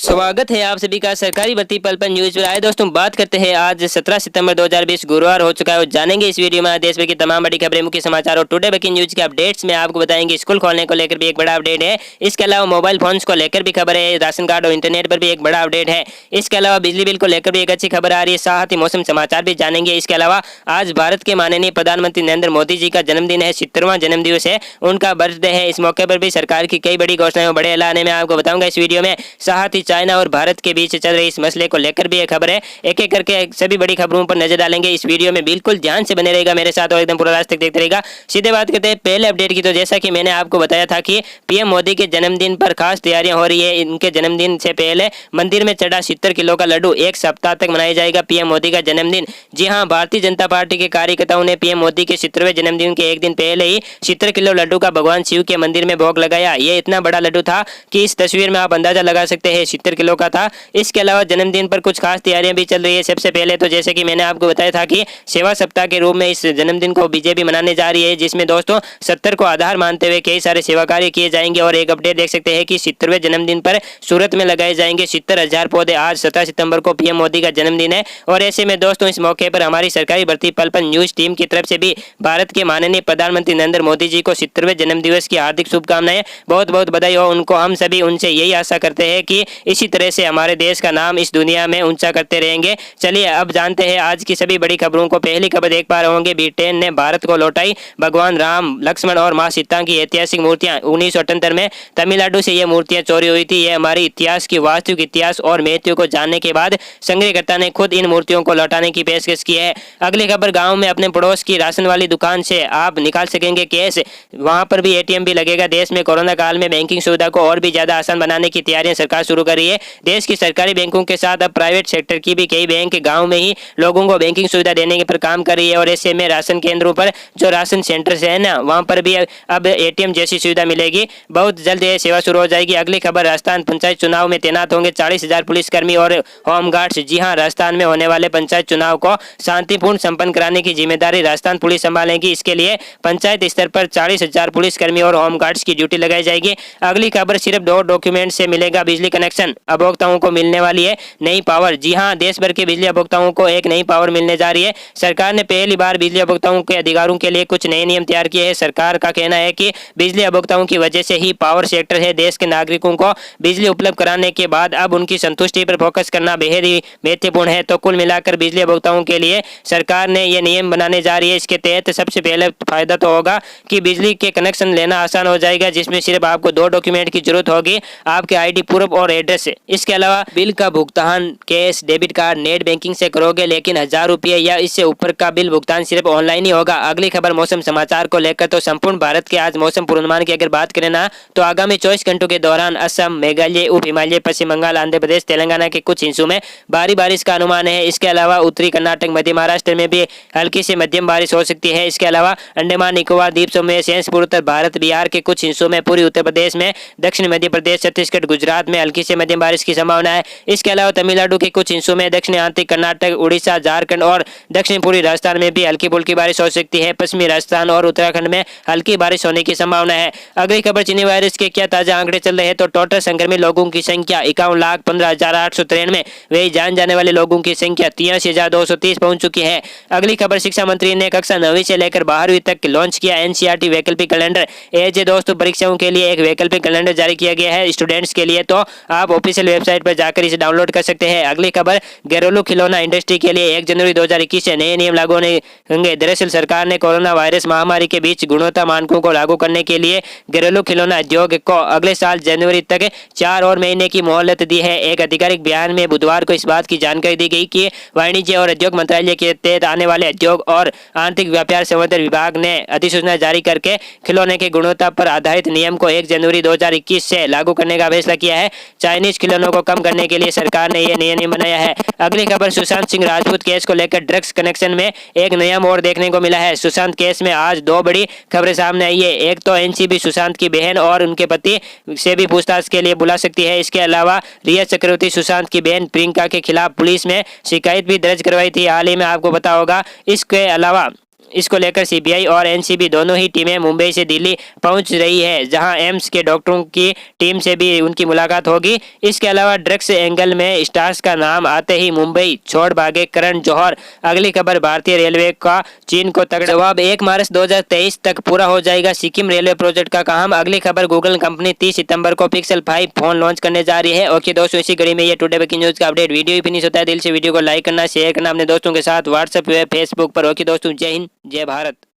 स्वागत है आप सभी का सरकारी भर्ती पल पर न्यूज पर। आए दोस्तों, बात करते हैं आज 17 सितंबर 2020 गुरुवार हो चुका है और जानेंगे इस वीडियो में देश भर की तमाम बड़ी खबरें, मुख्य समाचार और टुडे ब्रेकिंग न्यूज के अपडेट्स में आपको बताएंगे। स्कूल खोलने को लेकर भी एक बड़ा अपडेट है। इसके अलावा मोबाइल फोन्स को लेकर भी खबर है। राशन कार्ड और इंटरनेट पर भी एक बड़ा अपडेट है। इसके अलावा बिजली बिल को लेकर भी एक अच्छी खबर आ रही है। साथ ही मौसम समाचार भी जानेंगे। इसके अलावा आज भारत के माननीय प्रधानमंत्री नरेंद्र मोदी जी का जन्मदिन है, 70वां जन्मदिवस है, उनका बर्थडे है। इस मौके पर भी सरकार की कई बड़ी घोषणाएं और बड़े ऐलान मैं आपको बताऊंगा इस वीडियो में। साथ ही चाइना और भारत के बीच चल रही इस मसले को लेकर भी एक खबर है। एक एक करके सभी बड़ी खबरों पर नजर डालेंगे इस वीडियो में। बिल्कुल ध्यान से बने रहेगा मेरे साथ और एकदम पूरा रास्ते तक देखते रहेगा। सीधे बात करते हैं पहले अपडेट की। तो जैसा कि मैंने आपको बताया था कि पीएम मोदी के जन्मदिन पर खास तैयारियां हो रही है। इनके जन्मदिन से पहले मंदिर में चढ़ा 70 किलो का लड्डू एक सप्ताह तक मनाया जाएगा पीएम मोदी का जन्मदिन। जी हाँ, भारतीय जनता पार्टी के कार्यकर्ताओं ने पीएम मोदी के 70वें जन्मदिन के एक दिन पहले ही 70 किलो लड्डू का भगवान शिव के मंदिर में भोग लगाया। ये इतना बड़ा लड्डू था कि इस तस्वीर में आप अंदाजा लगा सकते हैं 70 किलो का था। इसके अलावा जन्मदिन पर कुछ खास तैयारियां भी चल रही है। सबसे पहले तो जैसे कि मैंने आपको बताया था कि सेवा सप्ताह के रूप में इस जन्मदिन को बीजेपी मनाने जा रही है, जिसमें दोस्तों 70 को आधार मानते हुए कई सारे सेवा कार्य किए जाएंगे। और एक अपडेट देख सकते हैं कि 70वें जन्मदिन पर सूरत में लगाए जाएंगे 70,000 पौधे। आज 17 सितंबर को पीएम मोदी का जन्मदिन है और ऐसे में दोस्तों इस मौके पर हमारी सरकारी भर्ती पल पर न्यूज टीम की तरफ से भी भारत के माननीय प्रधानमंत्री नरेंद्र मोदी जी को 70वें जन्मदिवस की हार्दिक शुभकामनाएं, बहुत बहुत बधाई हो उनको। हम सभी उनसे यही आशा करते हैं कि इसी तरह से हमारे देश का नाम इस दुनिया में ऊंचा करते रहेंगे। चलिए अब जानते हैं आज की सभी बड़ी खबरों को। पहली खबर देख पा रहे होंगे, ब्रिटेन ने भारत को लौटाई भगवान राम, लक्ष्मण और मां सीता की ऐतिहासिक मूर्तियां। 1978 में तमिलनाडु से ये मूर्तियां चोरी हुई थी। ये हमारे इतिहास की वास्तविक इतिहास और महत्व को जानने के बाद संग्रहकर्ता ने खुद इन मूर्तियों को लौटाने की पेशकश की है। अगली खबर, गाँव में अपने पड़ोस की राशन वाली दुकान से आप निकाल सकेंगे कैश, वहां पर भी एटीएम भी लगेगा। देश में कोरोना काल में बैंकिंग सुविधा को और भी ज्यादा आसान बनाने की तैयारियां सरकार शुरू कर रही है। देश की सरकारी बैंकों के साथ अब प्राइवेट सेक्टर की भी कई बैंक गांव में ही लोगों को बैंकिंग सुविधा देने पर काम कर रही है। और ऐसे में राशन केंद्रों पर जो राशन सेंटर है ना, वहां पर भी अब एटीएम जैसी सुविधा मिलेगी। बहुत जल्द यह सेवा शुरू हो जाएगी। अगली खबर, राजस्थान पंचायत चुनाव में तैनात होंगे 40,000 पुलिसकर्मी और होमगार्ड्स। जी हाँ, राजस्थान में होने वाले पंचायत चुनाव को शांतिपूर्ण संपन्न कराने की जिम्मेदारी राजस्थान पुलिस संभालेगी। इसके लिए पंचायत स्तर पर 40,000 पुलिसकर्मी और होमगार्ड्स की ड्यूटी लगाई जाएगी। अगली खबर, सिर्फ 2 डॉक्यूमेंट से मिलेगा बिजली कनेक्शन, उपभोक्ताओं को मिलने वाली है नई पावर। जी हाँ, देश भर के बिजली उपभोक्ताओं को एक नई पावर मिलने जा रही है। सरकार ने पहली बार बिजली उपभोक्ताओं के अधिकारों के लिए कुछ नए नियम तैयार किए हैं। सरकार का कहना है कि बिजली उपभोक्ताओं की वजह से ही पावर सेक्टर है देश के नागरिकों को बिजली उपलब्ध कराने के बाद अब उनकी संतुष्टि पर फोकस करना बेहद ही महत्वपूर्ण है। तो कुल मिलाकर बिजली उपभोक्ताओं के लिए सरकार ने ये नियम बनाने जा रही है। इसके तहत सबसे पहले फायदा तो होगा कि बिजली के कनेक्शन लेना आसान हो जाएगा, जिसमें सिर्फ आपको 2 डॉक्यूमेंट की जरूरत होगी, आपके आईडी प्रूफ और एड्रेस। इसके अलावा बिल का भुगतान cash, debit card, net banking से करोगे, लेकिन 1000 रुपये या इससे ऊपर का बिल भुगतान सिर्फ ऑनलाइन ही होगा। अगली खबर, मौसम समाचार को लेकर। तो संपूर्ण भारत के आज मौसम पूर्वानुमान की अगर बात करें ना, तो आगामी 24 घंटों के दौरान असम, मेघालय, उप हिमालय, पश्चिम बंगाल, आंध्र प्रदेश, तेलंगाना के कुछ हिस्सों में भारी बारिश का अनुमान है। इसके अलावा उत्तरी कर्नाटक, मध्य महाराष्ट्र में भी हल्की से मध्यम बारिश हो सकती है। इसके अलावा अंडमान निकोबार द्वीप समूह, शेष पूर्वोत्तर भारत, बिहार के कुछ हिस्सों में, पूर्वी उत्तर प्रदेश में, दक्षिण मध्य प्रदेश, छत्तीसगढ़, गुजरात में हल्की से मध्यम बारिश की संभावना है। इसके अलावा तमिलनाडु के कुछ हिस्सों में, दक्षिण आंतरिक कर्नाटक, उड़ीसा, झारखंड और दक्षिण पूर्वी राजस्थान में भी हल्की फुल्की बारिश हो सकती है। पश्चिमी राजस्थान और उत्तराखंड में हल्की बारिश होने की संभावना है। अगली खबर, चीनी वायरस के क्या ताजा आंकड़े चल रहे हैं। तो टोटल संक्रमित लोगों की संख्या 51,15,893, वही जान जाने वाले लोगों की संख्या 83,230 पहुंच चुकी है। अगली खबर, शिक्षा मंत्री ने कक्षा 9वीं से लेकर 12वीं तक लॉन्च किया एनसीईआरटी वैकल्पिक कैलेंडर। एजे दोस्तों, परीक्षाओं के लिए एक वैकल्पिक कैलेंडर जारी किया गया है स्टूडेंट्स के लिए। तो आप ऑफिशियल वेबसाइट पर जाकर इसे डाउनलोड कर सकते हैं। अगली खबर, घरेलू खिलौना इंडस्ट्री के लिए 1 जनवरी 2021 से नए नियम लागू होंगे। दरअसल सरकार ने कोरोना वायरस महामारी के बीच गुणवत्ता मानकों को लागू करने के लिए घरेलू खिलौना उद्योग को अगले साल जनवरी तक 4 और महीने की मोहलत दी है। एक आधिकारिक बयान में बुधवार को इस बात की जानकारी दी गई कि वाणिज्य और उद्योग मंत्रालय के तहत आने वाले उद्योग और आंतरिक व्यापार संवर्धन विभाग ने अधिसूचना जारी करके खिलौने की गुणवत्ता पर आधारित नियम को 1 जनवरी 2021 से लागू करने का फैसला किया है। चाइनीज खिलौनों को कम करने के लिए सरकार ने यह नया नियम बनाया है। अगली खबर, सुशांत सिंह राजपूत केस को लेकर ड्रग्स कनेक्शन में एक नया मोड़ देखने को मिला है। सुशांत केस में आज 2 बड़ी खबरें सामने आई है। एक तो एनसीबी सुशांत की बहन और उनके पति से भी पूछताछ के लिए बुला सकती है। इसके अलावा रिया चक्रवर्ती सुशांत की बहन प्रियंका के खिलाफ पुलिस में शिकायत भी दर्ज करवाई थी हाल ही में, आपको पता होगा। इसके अलावा इसको लेकर सीबीआई और एनसीबी दोनों ही टीमें मुंबई से दिल्ली पहुंच रही है, जहां एम्स के डॉक्टरों की टीम से भी उनकी मुलाकात होगी। इसके अलावा ड्रग्स एंगल में स्टार्स का नाम आते ही मुंबई छोड़ भागे करण जौहर। अगली खबर, भारतीय रेलवे का चीन को तगड़ा जवाब, 1 मार्च 2023 तक पूरा हो जाएगा सिक्किम रेलवे प्रोजेक्ट का काम। अगली खबर, गूगल कंपनी 30 सितंबर को पिक्सल 5 फोन लॉन्च करने जा रही है। ओके दोस्तों, इसी कड़ी में ये टुडे ब्रेकिंग न्यूज का अपडेट वीडियो ही फिनिश होता है। दिल से वीडियो को लाइक करना, शेयर करना अपने दोस्तों के साथ व्हाट्सएप, फेसबुक पर। ओके दोस्तों, जय हिंद, जय भारत।